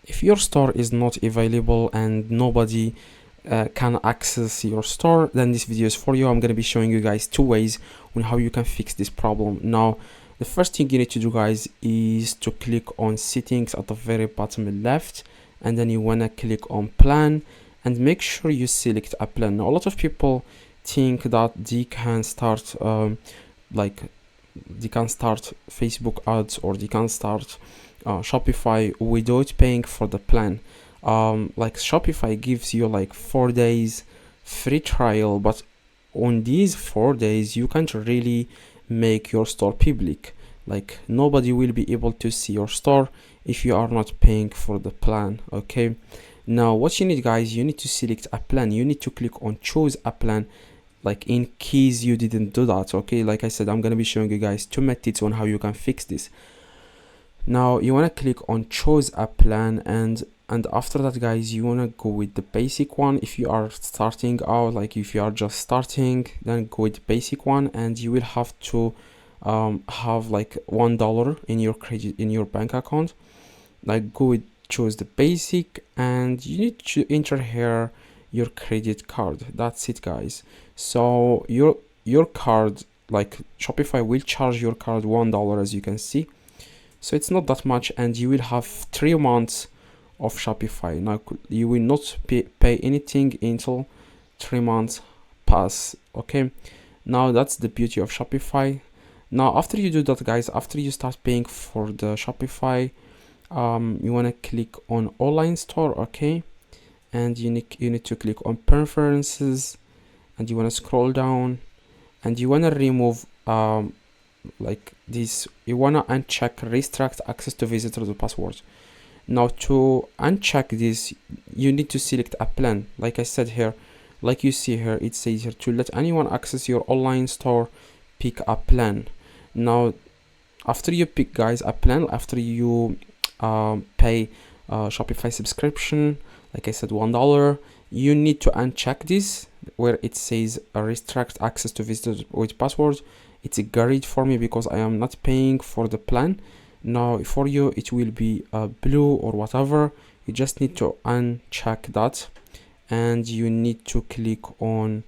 if your store is not available and nobody can access your store, then this video is for you. I'm going to be showing you guys 2 ways on how you can fix this problem. Now, the first thing you need to do, guys, is to click on settings at the very bottom left, and then you want to click on plan and make sure you select a plan. Now, a lot of people think that they can start they can start Facebook ads, or they can start Shopify without paying for the plan. Like Shopify gives you like 4 days free trial, but on these 4 days you can't really make your store public. Like nobody will be able to see your store if you are not paying for the plan. Okay, now what you need, guys, you need to select a plan. You need to click on choose a plan, like in case you didn't do that. Okay, like I said, I'm gonna be showing you guys 2 methods on how you can fix this. Now you want to click on choose a plan, and after that, guys, you want to go with the basic one. If you are starting out, like if you are just starting, then go with the basic one, and you will have to have like $1 in your bank account. Like go with choose the basic, and you need to enter here your credit card. That's it, guys. So your card, like Shopify will charge your card $1, as you can see. So it's not that much, and you will have 3 months of Shopify. Now you will not pay anything until 3 months pass. Okay, now that's the beauty of Shopify. Now after you do that, guys, after you start paying for the Shopify, you want to click on online store. Okay, and you need to click on preferences, and you want to scroll down, and you want to remove like this. You want to uncheck restrict access to visitors or passwords. Now to uncheck this, you need to select a plan. Like I said here, like you see here, it says here to let anyone access your online store, pick a plan. Now after you pick, guys, a plan, after you pay Shopify subscription, like I said, $1, you need to uncheck this where it says restrict access to visitors with passwords. It's a grid for me because I am not paying for the plan. Now for you it will be blue or whatever. You just need to uncheck that, and you need to click on,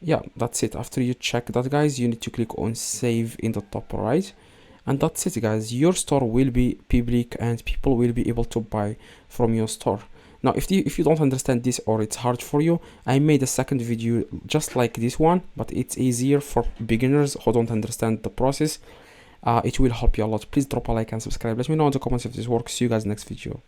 yeah, that's it. After you check that, guys, you need to click on save in the top right, and that's it, guys. Your store will be public and people will be able to buy from your store. Now if you don't understand this, or it's hard for you, I made a second video just like this one, but it's easier for beginners who don't understand the process. It will help you a lot. Please drop a like and subscribe. Let me know in the comments if this works. See you guys next video.